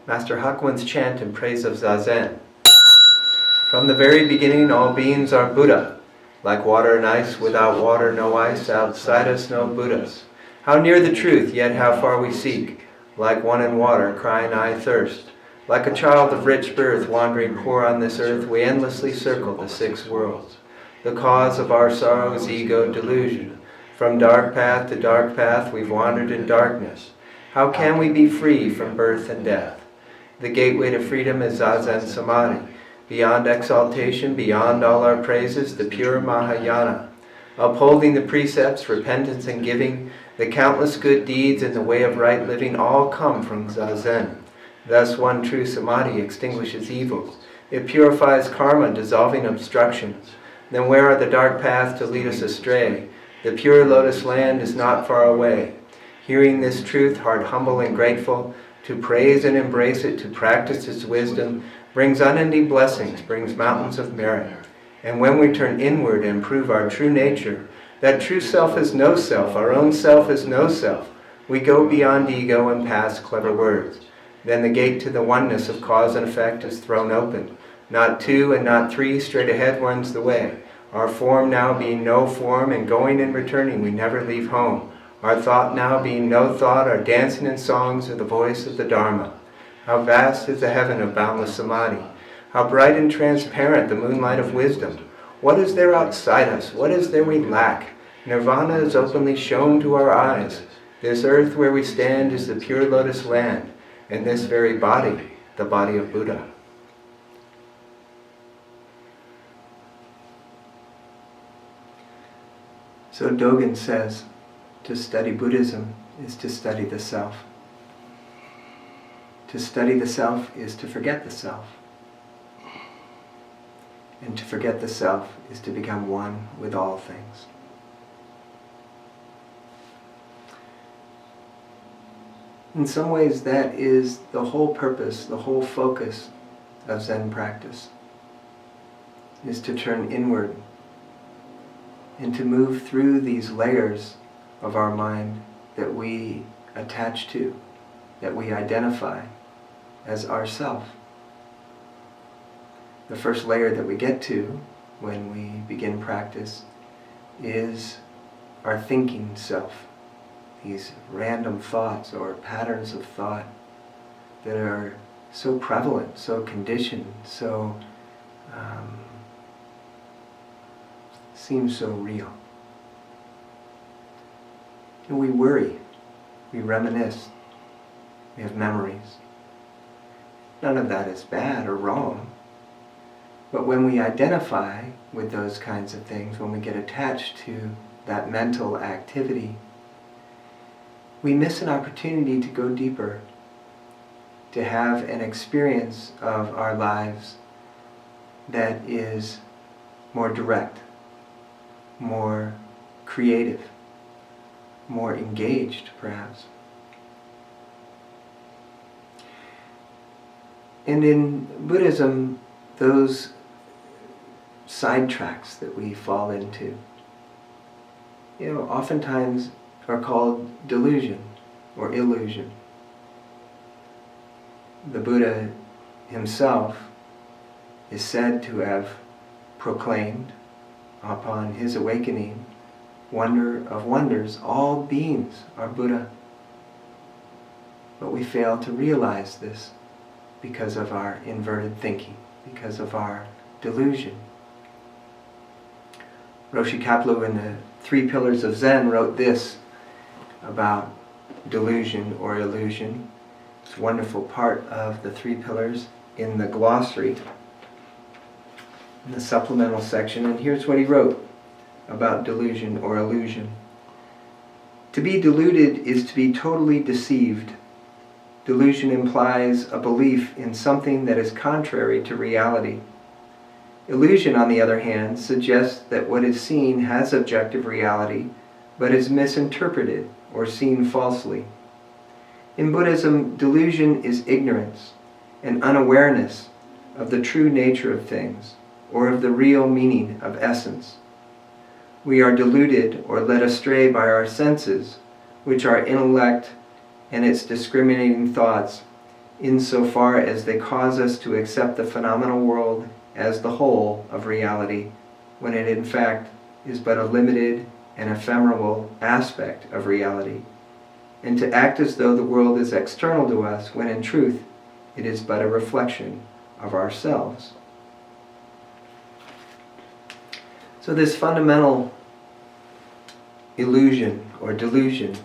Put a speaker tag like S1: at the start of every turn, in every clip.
S1: Master Hakuin's chant in praise of Zazen. From the very beginning, all beings are Buddha. Like water and ice, without water, no ice, outside us, no Buddhas. How near the truth, yet how far we seek. Like one in water, crying, I thirst. Like a child of rich birth, wandering poor on this earth, we endlessly circle the six worlds. The cause of our sorrow is ego delusion. From dark path to dark path, we've wandered in darkness. How can we be free from birth and death? The gateway to freedom is Zazen Samadhi. Beyond exaltation, beyond all our praises, the pure Mahayana. Upholding the precepts, repentance and giving, the countless good deeds and the way of right living all come from Zazen. Thus one true Samadhi extinguishes evils. It purifies karma, dissolving obstructions. Then where are the dark paths to lead us astray? The pure lotus land is not far away. Hearing this truth, heart humble and grateful, to praise and embrace it, to practice its wisdom, brings unending blessings, brings mountains of merit. And when we turn inward and prove our true nature, that true self is no self, our own self is no self, we go beyond ego and past clever words. Then the gate to the oneness of cause and effect is thrown open. Not two and not three, straight ahead runs the way. Our form now being no form, and going and returning, we never leave home. Our thought now being no thought, our dancing and songs are the voice of the Dharma. How vast is the heaven of boundless Samadhi. How bright and transparent the moonlight of wisdom. What is there outside us? What is there we lack? Nirvana is openly shown to our eyes. This earth where we stand is the pure lotus land, and this very body, the body of Buddha. So Dogen says, to study Buddhism is to study the self. To study the self is to forget the self. And to forget the self is to become one with all things. In some ways, that is the whole purpose, the whole focus of Zen practice, is to turn inward and to move through these layers of our mind that we attach to, that we identify as ourself. The first layer that we get to when we begin practice is our thinking self. These random thoughts or patterns of thought that are so prevalent, so conditioned, so seem so real. And we worry, we reminisce, we have memories. None of that is bad or wrong. But when we identify with those kinds of things, when we get attached to that mental activity, we miss an opportunity to go deeper, to have an experience of our lives that is more direct, more creative, more engaged, perhaps. And in Buddhism, those sidetracks that we fall into, oftentimes are called delusion or illusion. The Buddha himself is said to have proclaimed upon his awakening, wonder of wonders, all beings are Buddha. But we fail to realize this because of our inverted thinking, because of our delusion. Roshi Kapleau in the Three Pillars of Zen wrote this about delusion or illusion. It's a wonderful part of the Three Pillars in the glossary, in the supplemental section, and here's what he wrote about delusion or illusion. To be deluded is to be totally deceived. Delusion implies a belief in something that is contrary to reality. Illusion, on the other hand, suggests that what is seen has objective reality, but is misinterpreted or seen falsely. In Buddhism, delusion is ignorance and unawareness of the true nature of things, or of the real meaning of essence. We are deluded or led astray by our senses, which are intellect and its discriminating thoughts, insofar as they cause us to accept the phenomenal world as the whole of reality, when it in fact is but a limited and ephemeral aspect of reality, and to act as though the world is external to us, when in truth it is but a reflection of ourselves. So this fundamental illusion or delusion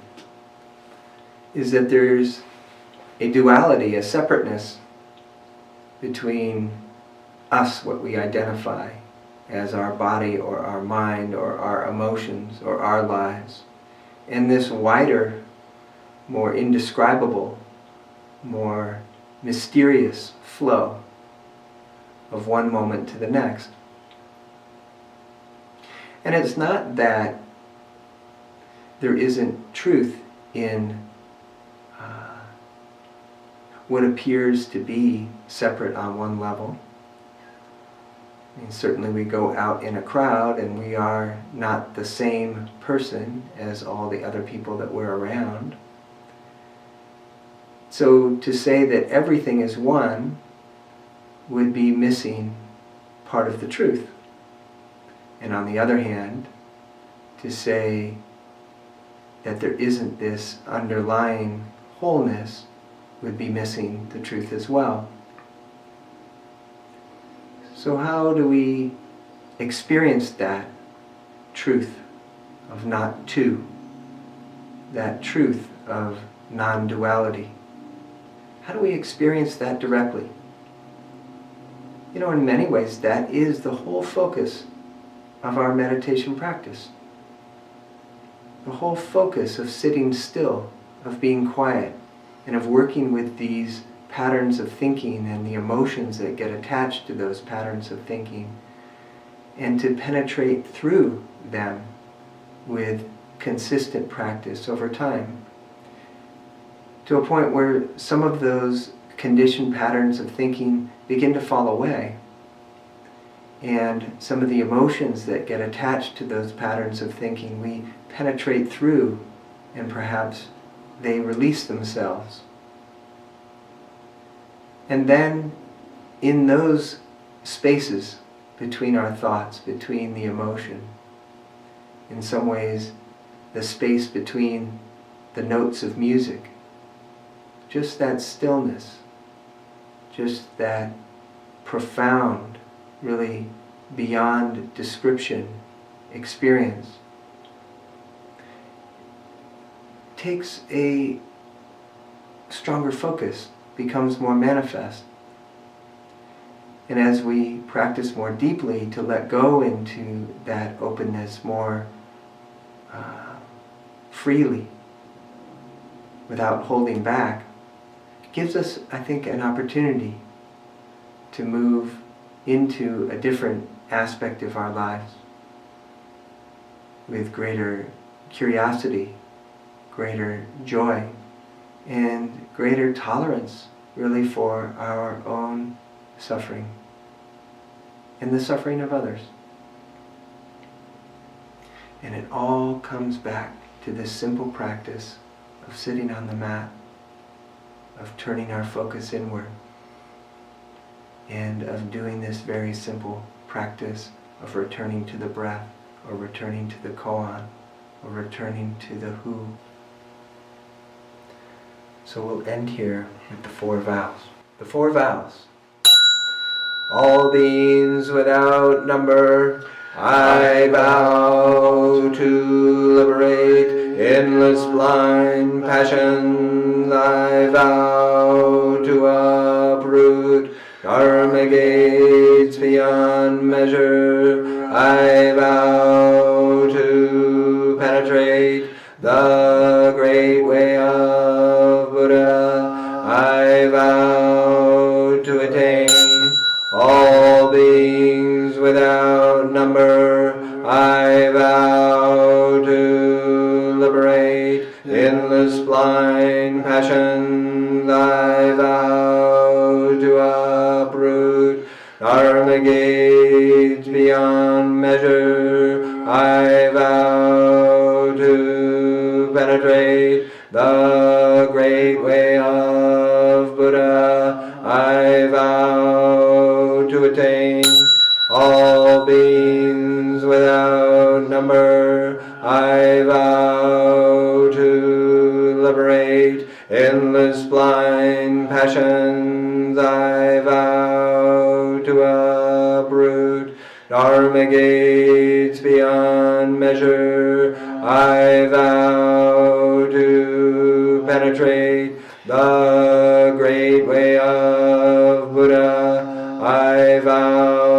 S1: is that there's a duality, a separateness between us, what we identify as our body or our mind or our emotions or our lives, and this wider, more indescribable, more mysterious flow of one moment to the next. And it's not that there isn't truth in what appears to be separate on one level. I mean, certainly we go out in a crowd and we are not the same person as all the other people that we're around. So to say that everything is one would be missing part of the truth. And on the other hand, to say that there isn't this underlying wholeness would be missing the truth as well. So how do we experience that truth of not two, that truth of non-duality? How do we experience that directly? You know, in many ways, that is the whole focus of our meditation practice. The whole focus of sitting still, of being quiet, and of working with these patterns of thinking and the emotions that get attached to those patterns of thinking, and to penetrate through them with consistent practice over time, to a point where some of those conditioned patterns of thinking begin to fall away, and some of the emotions that get attached to those patterns of thinking we penetrate through, and perhaps they release themselves. And then in those spaces between our thoughts, between the emotion, in some ways the space between the notes of music, just that stillness, just that profound, really beyond description experience, takes a stronger focus, becomes more manifest. And as we practice more deeply to let go into that openness more freely, without holding back, gives us, I think, an opportunity to move into a different aspect of our lives with greater curiosity, greater joy, and greater tolerance, really, for our own suffering and the suffering of others. And it all comes back to this simple practice of sitting on the mat, of turning our focus inward, and of doing this very simple practice of returning to the breath, or returning to the koan, or returning to the who. So we'll end here with the Four Vows. The Four Vows. All beings without number, I vow to liberate endless blind passions. I vow to uproot dharma gates beyond measure. I vow to penetrate the great way of Buddha. I vow to attain all beings without number. I vow to liberate endless blind passions. I vow to uproot dharma gates beyond measure. all beings without number. I vow to liberate endless blind passions. I vow to uproot Dharma gates beyond measure. I vow to penetrate the great way of Buddha. I vow